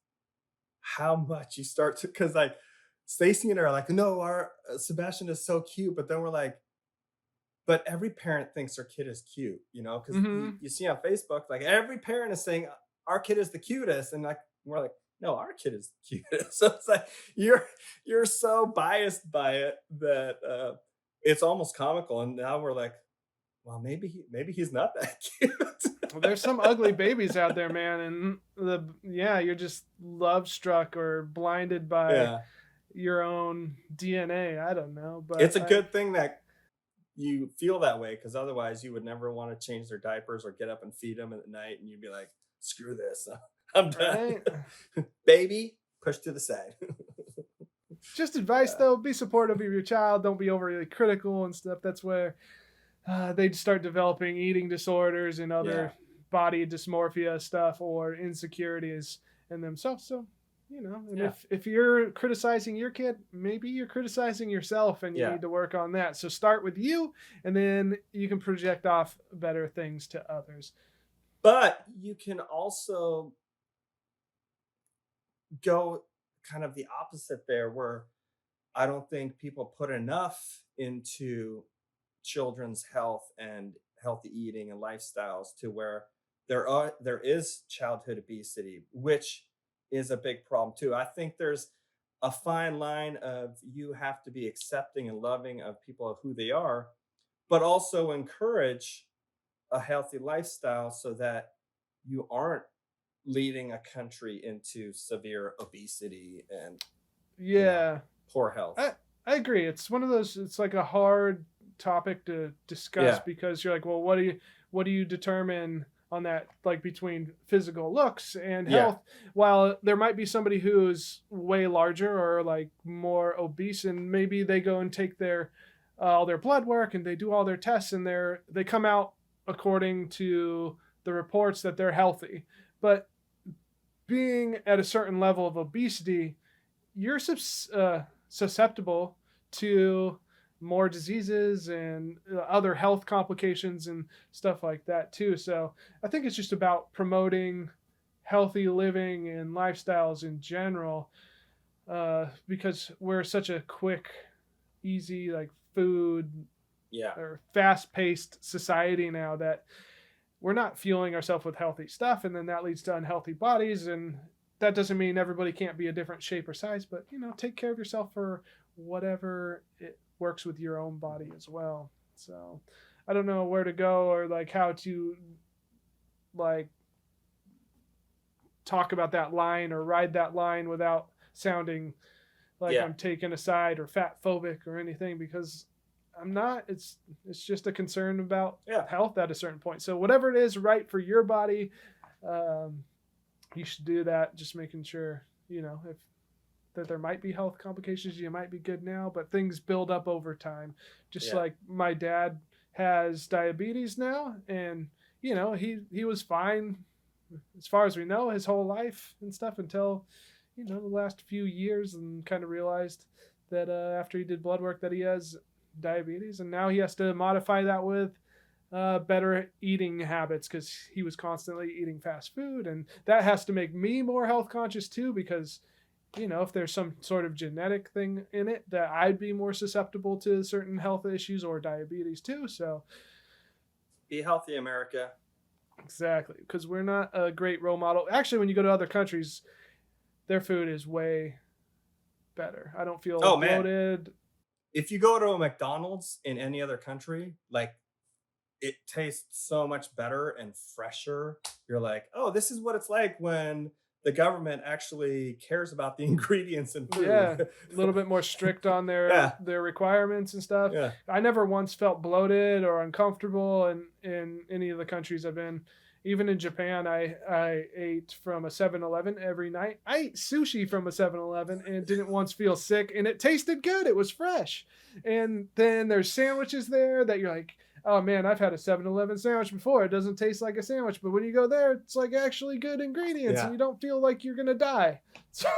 Speaker 1: how much you start to because like Stacy and I are like, no, our Sebastian is so cute, but then we're like, but every parent thinks their kid is cute, you know, because
Speaker 2: Mm-hmm.
Speaker 1: you see on Facebook, like every parent is saying our kid is the cutest, and like we're like, no, our kid is the cutest. So it's like you're so biased by it that it's almost comical. And now we're like, well, maybe he's not that cute.
Speaker 2: Well, there's some ugly babies out there, man, and you're just love struck or blinded by
Speaker 1: Yeah,
Speaker 2: your own DNA. I don't know,
Speaker 1: it's
Speaker 2: but
Speaker 1: a good thing that you feel that way because otherwise you would never want to change their diapers or get up and feed them at night, and you'd be like, screw this, I'm done.
Speaker 2: right.
Speaker 1: Baby, push to the side.
Speaker 2: Just advice
Speaker 1: Yeah,
Speaker 2: though: be supportive of your child. Don't be overly critical and stuff. That's where they'd start developing eating disorders and
Speaker 1: yeah,
Speaker 2: other body dysmorphia stuff or insecurities in themselves. So, and
Speaker 1: yeah,
Speaker 2: if you're criticizing your kid, maybe you're criticizing yourself and you
Speaker 1: yeah.
Speaker 2: need to work on that. So start with you, and then you can project off better things to others.
Speaker 1: But you can also go kind of the opposite there, where I don't think people put enough into children's health and healthy eating and lifestyles to where there is childhood obesity, which is a big problem too. I think there's a fine line of you have to be accepting and loving of people of who they are, but also encourage a healthy lifestyle so that you aren't leading a country into severe obesity and, you know,
Speaker 2: Yeah.
Speaker 1: poor health.
Speaker 2: I agree. It's one of those. It's like a hard topic to discuss
Speaker 1: Yeah.
Speaker 2: because you're like, well, what do you determine on that, like between physical looks and
Speaker 1: Yeah.
Speaker 2: health? While there might be somebody who's way larger or like more obese, and maybe they go and take their all their blood work and they do all their tests and they come out according to the reports that they're healthy, but being at a certain level of obesity, you're susceptible to more diseases and other health complications and stuff like that too. So I think it's just about promoting healthy living and lifestyles in general, because we're such a quick, easy, like food
Speaker 1: Yeah.
Speaker 2: or fast-paced society now that we're not fueling ourselves with healthy stuff, and then that leads to unhealthy bodies. And that doesn't mean everybody can't be a different shape or size, but take care of yourself for whatever it works with your own body as well. So I don't know where to go or like how to like talk about that line or ride that line without sounding like
Speaker 1: Yeah.
Speaker 2: I'm taking a side or fat phobic or anything, because I'm not. It's just a concern about
Speaker 1: Yeah.
Speaker 2: health at a certain point. So whatever it is right for your body, you should do that. Just making sure if that there might be health complications, you might be good now, but things build up over time. Just
Speaker 1: Yeah.
Speaker 2: like my dad has diabetes now, and he was fine as far as we know his whole life and stuff until the last few years, and kind of realized that after he did blood work that he has diabetes, and now he has to modify that with better eating habits because he was constantly eating fast food, and that has to make me more health conscious too, because if there's some sort of genetic thing in it, that I'd be more susceptible to certain health issues or diabetes too. So
Speaker 1: Be healthy, America.
Speaker 2: exactly, because we're not a great role model. Actually, when you go to other countries, their food is way better. I don't feel
Speaker 1: Oh man,
Speaker 2: bloated.
Speaker 1: if you go to a McDonald's in any other country, like it tastes so much better and fresher. You're like, oh, this is what it's like when the government actually cares about the ingredients in
Speaker 2: Yeah,
Speaker 1: food.
Speaker 2: a little bit more strict on their
Speaker 1: Yeah.
Speaker 2: their requirements and stuff.
Speaker 1: Yeah.
Speaker 2: I never once felt bloated or uncomfortable in any of the countries I've been. Even in Japan, I ate from a 7-Eleven every night. I ate sushi from a 7-Eleven and didn't once feel sick, and it tasted good. It was fresh. And then there's sandwiches there that you're like, oh man, I've had a 7-Eleven sandwich before. It doesn't taste like a sandwich, but when you go there, it's like actually good ingredients,
Speaker 1: Yeah.
Speaker 2: and you don't feel like you're gonna die. So,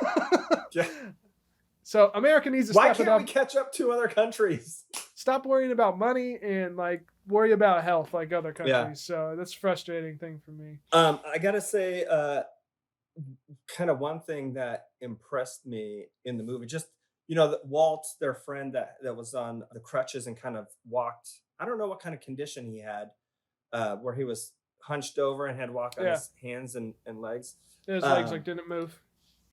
Speaker 1: Yeah.
Speaker 2: so America needs to
Speaker 1: Why
Speaker 2: step it
Speaker 1: can't we
Speaker 2: up.
Speaker 1: catch up to other countries?
Speaker 2: Stop worrying about money and like worry about health like other countries.
Speaker 1: Yeah.
Speaker 2: So that's a frustrating thing for me.
Speaker 1: I gotta say, kind of one thing that impressed me in the movie, just that Walt, their friend that was on the crutches and kind of walked. I don't know what kind of condition he had, where he was hunched over and had to walk on
Speaker 2: Yeah.
Speaker 1: his hands and legs.
Speaker 2: His legs
Speaker 1: Um,
Speaker 2: like didn't move.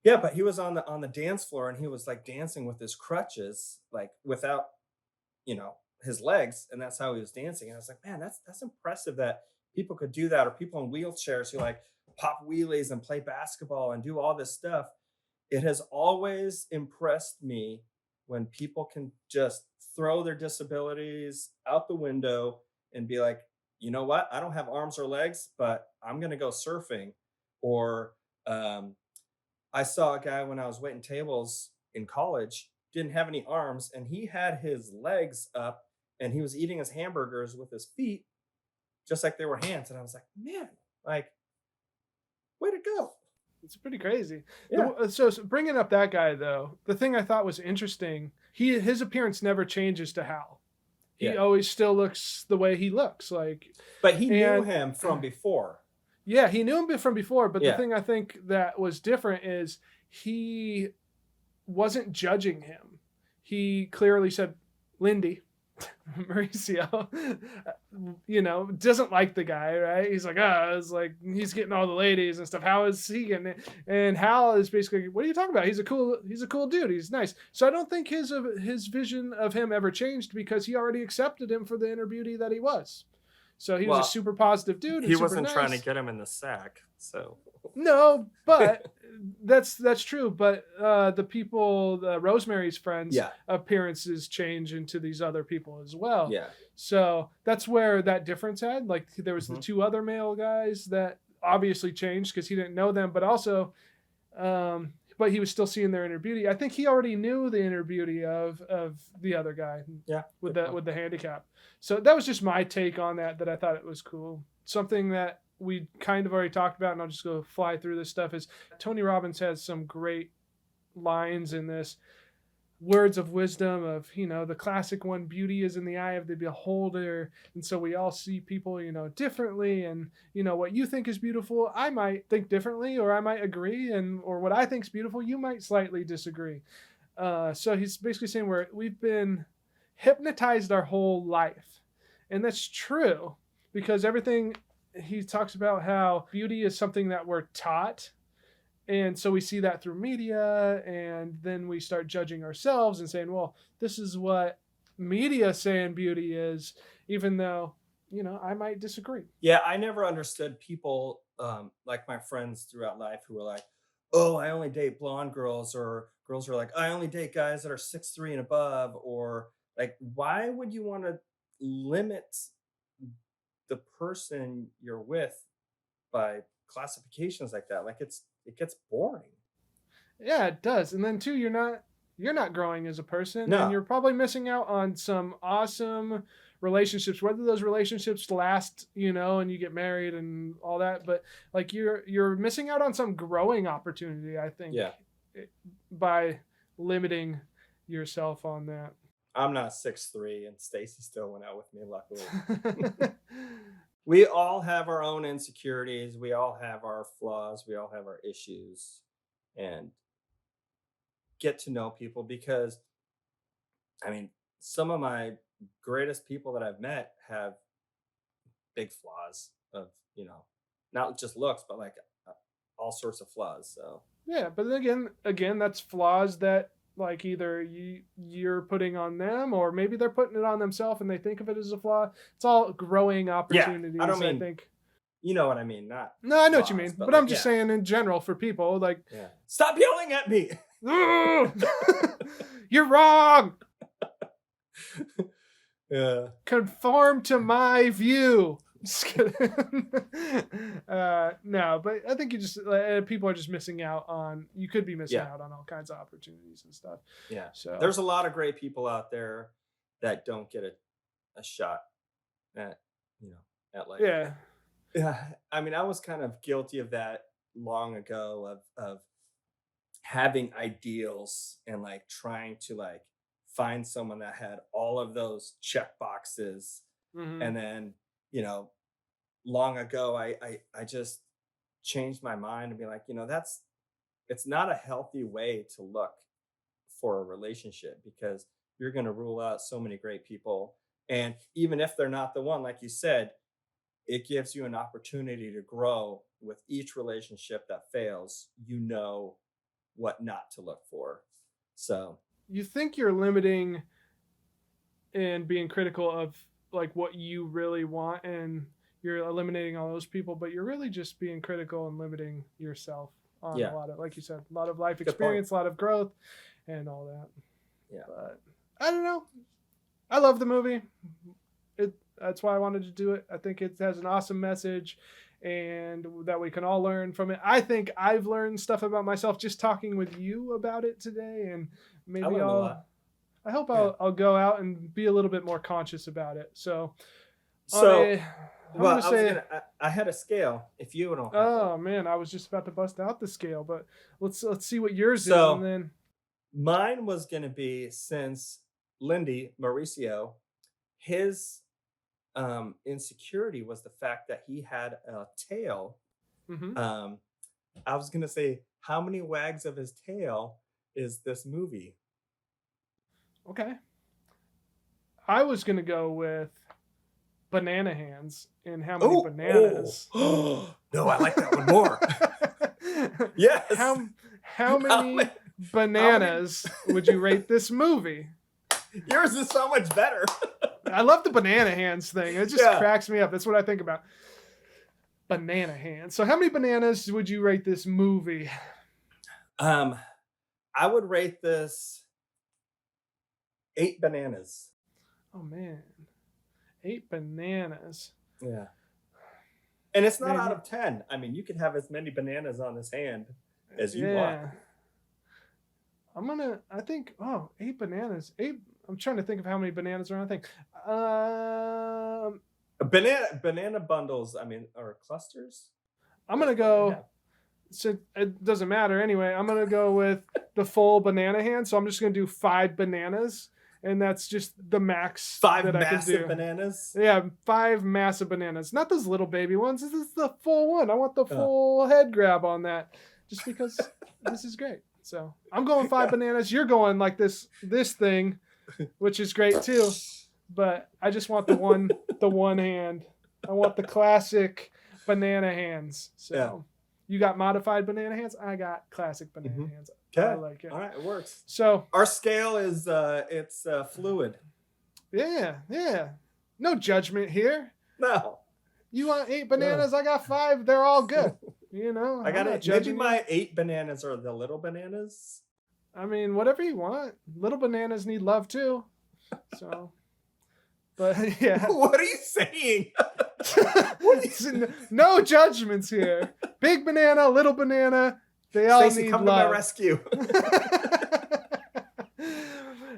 Speaker 1: Yeah, but he was on the dance floor and he was like dancing with his crutches, like without his legs, and that's how he was dancing. And I was like, man, that's impressive that people could do that, or people in wheelchairs who like pop wheelies and play basketball and do all this stuff. It has always impressed me when people can just throw their disabilities out the window and be like, you know what? I don't have arms or legs, but I'm going to go surfing. Or I saw a guy when I was waiting tables in college, didn't have any arms, and he had his legs up and he was eating his hamburgers with his feet, just like they were hands. And I was like, man, like, way to go.
Speaker 2: It's pretty crazy.
Speaker 1: Yeah.
Speaker 2: So bringing up that guy though, the thing I thought was interesting, his appearance never changes to Hal. He
Speaker 1: Yeah.
Speaker 2: always still looks the way he looks. Like,
Speaker 1: But he knew
Speaker 2: And-
Speaker 1: him from before.
Speaker 2: yeah, he knew him from before, but the
Speaker 1: Yeah.
Speaker 2: thing I think that was different is he wasn't judging him. He clearly said, Lindy, Mauricio, doesn't like the guy, right? He's like, it's like he's getting all the ladies and stuff. How is he getting it? And Hal is basically, what are you talking about? He's a cool dude. He's nice. So I don't think his vision of him ever changed because he already accepted him for the inner beauty that he was. So he was a
Speaker 1: Well,
Speaker 2: super positive dude and
Speaker 1: he
Speaker 2: super
Speaker 1: wasn't trying to
Speaker 2: nice.
Speaker 1: get him in the sack, so.
Speaker 2: No, but that's true. But the Rosemary's friends'
Speaker 1: Yeah,
Speaker 2: appearances change into these other people as well.
Speaker 1: yeah.
Speaker 2: So that's where that difference had. Like there was the
Speaker 1: Mhm.
Speaker 2: two other male guys that obviously changed because he didn't know them, but also, but he was still seeing their inner beauty. I think he already knew the inner beauty of the other guy
Speaker 1: Yeah,
Speaker 2: with
Speaker 1: good point.
Speaker 2: the handicap. So that was just my take on that. That I thought it was cool. Something that we kind of already talked about, and I'll just go fly through this stuff. Is Tony Robbins has some great lines in this, words of wisdom of, the classic one, beauty is in the eye of the beholder. And so we all see people, differently. And, what you think is beautiful, I might think differently, or I might agree. Or what I think is beautiful, you might slightly disagree. So he's basically saying we've been hypnotized our whole life. And that's true because everything he talks about how beauty is something that we're taught, and so we see that through media, and then we start judging ourselves and saying, well, this is what media saying beauty is, even though, I might disagree.
Speaker 1: Yeah, I never understood people, like my friends throughout life who were like, "Oh, I only date blonde girls," or girls are like, "I only date guys that are 6'3" and above," or like, why would you wanna limit the person you're with by classifications like that? Like, it gets boring.
Speaker 2: Yeah, it does. And then too, you're not growing as a person, and
Speaker 1: No.
Speaker 2: you're probably missing out on some awesome relationships, whether those relationships last, and you get married and all that. But like you're missing out on some growing opportunity, I think,
Speaker 1: Yeah.
Speaker 2: eh, by limiting yourself on
Speaker 1: I'm not 6'3", and Stacy still went out with me, luckily.
Speaker 2: that.
Speaker 1: We all have our own insecurities, we all have our flaws, we all have our issues, and get to know people because, I mean, some of my greatest people that I've met have big flaws of, not just looks, but like uh, all sorts of flaws. So,
Speaker 2: Yeah, but then again, that's flaws that like either you're putting on them, or maybe they're putting it on themselves and they think of it as a flaw. It's all growing
Speaker 1: yeah, I don't
Speaker 2: opportunities, I
Speaker 1: mean,
Speaker 2: think.
Speaker 1: you know what I mean, not
Speaker 2: No, I know what you
Speaker 1: flaws,
Speaker 2: mean,
Speaker 1: but
Speaker 2: but I'm
Speaker 1: like,
Speaker 2: just
Speaker 1: yeah,
Speaker 2: saying in general for people, like,
Speaker 1: yeah. Stop yelling at me.
Speaker 2: you're wrong.
Speaker 1: Yeah.
Speaker 2: Conform to my view. Just kidding. No, but I think people are just missing out on. You could be missing
Speaker 1: Yeah.
Speaker 2: out on all kinds of opportunities and stuff.
Speaker 1: Yeah.
Speaker 2: So
Speaker 1: There's a lot of great people out there that don't get a shot at, at life.
Speaker 2: yeah,
Speaker 1: Yeah. I mean, I was kind of guilty of that long ago of having ideals and like trying to like find someone that had all of those check boxes.
Speaker 2: hmm
Speaker 1: And then, you know, long ago I just changed my mind and be like, that's it's not a healthy way to look for a relationship because you're going to rule out so many great people. And even if they're not the one, like you said, it gives you an opportunity to grow with each relationship that fails. You know what not to look for. So,
Speaker 2: you think you're limiting and being critical of like what you really want, and you're eliminating all those people, but you're really just being critical and limiting yourself on a
Speaker 1: yeah,
Speaker 2: lot of, like you said, a lot of life
Speaker 1: good point.
Speaker 2: experience, a lot of growth, and all that.
Speaker 1: Yeah.
Speaker 2: But I don't know. I love the movie. That's why I wanted to do it. I think it has an awesome message, and that we can all learn from it. I think I've learned stuff about myself just talking with you about it today, and
Speaker 1: I
Speaker 2: maybe
Speaker 1: learned a lot.
Speaker 2: I hope
Speaker 1: Yeah.
Speaker 2: I'll go out and be a little bit more conscious about it. So on
Speaker 1: So,
Speaker 2: I'm gonna
Speaker 1: I was
Speaker 2: say,
Speaker 1: gonna. I had a scale. If you don't have one,
Speaker 2: oh man, I was just about to bust out the scale, but let's see what yours is, and
Speaker 1: so
Speaker 2: then
Speaker 1: mine was gonna be since Lindy Mauricio, his insecurity was the fact that he had a tail.
Speaker 2: hmm
Speaker 1: Um, I was gonna say, how many wags of his tail is this movie?
Speaker 2: okay. I was gonna go with banana hands and how many bananas.
Speaker 1: Oh. No, I like that one more. Yes.
Speaker 2: How many bananas would you rate this movie?
Speaker 1: Yours is so much better.
Speaker 2: I love the banana hands thing. It just cracks me up. That's what I think about. Banana hands. So how many bananas would you rate this movie?
Speaker 1: I would rate this 8 bananas.
Speaker 2: Oh man. 8 bananas.
Speaker 1: Yeah. And it's not out of 10. I mean, you can have as many bananas on this hand as you want.
Speaker 2: I think, 8 bananas. 8. I'm trying to think of how many bananas are on the thing.
Speaker 1: Banana bundles, I mean, or clusters?
Speaker 2: I'm going to go, so it doesn't matter anyway. I'm going to go with the full banana hand. So I'm just going to do 5 bananas. And that's just the max
Speaker 1: 5
Speaker 2: that I can do.
Speaker 1: massive bananas?
Speaker 2: Yeah, 5 massive bananas. Not those little baby ones. This is the full one. I want the full head grab on that. Just because this is great. So I'm going 5 bananas. You're going like this thing, which is great too. But I just want the one hand. I want the classic banana hands. So you got modified banana hands. I got classic banana hands.
Speaker 1: Okay.
Speaker 2: I like it.
Speaker 1: All right, it works.
Speaker 2: So
Speaker 1: our scale is it's fluid.
Speaker 2: Yeah. No judgment here.
Speaker 1: No.
Speaker 2: You want 8 bananas? I got 5. They're all good. You know,
Speaker 1: I got it. Maybe my 8 bananas are the little bananas.
Speaker 2: I mean, whatever you want. Little bananas need love too. So, but yeah.
Speaker 1: What are you saying?
Speaker 2: No judgments here. Big banana, little banana. They all
Speaker 1: Stacey,
Speaker 2: need
Speaker 1: come
Speaker 2: love.
Speaker 1: to my rescue.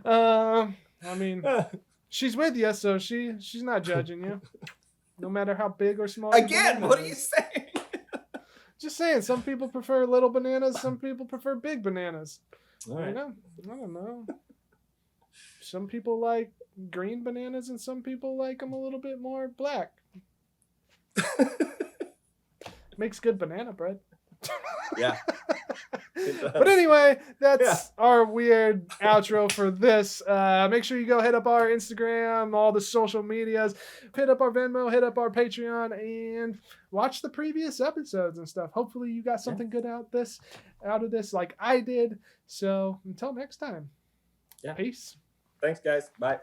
Speaker 2: I mean, she's with you, so she's not judging you. No matter how big or small.
Speaker 1: Again, what are you saying?
Speaker 2: Just saying, some people prefer little bananas, some people prefer big bananas.
Speaker 1: All right.
Speaker 2: I don't know. Some people like green bananas and some people like them a little bit more black. Makes good banana bread.
Speaker 1: Yeah.
Speaker 2: But anyway, that's our weird outro for this. Make sure you go hit up our Instagram, all the social medias, hit up our Venmo, hit up our Patreon, and watch the previous episodes and stuff. Hopefully you got something good out of this like I did. So until next time.
Speaker 1: Yeah.
Speaker 2: Peace.
Speaker 1: Thanks, guys. Bye.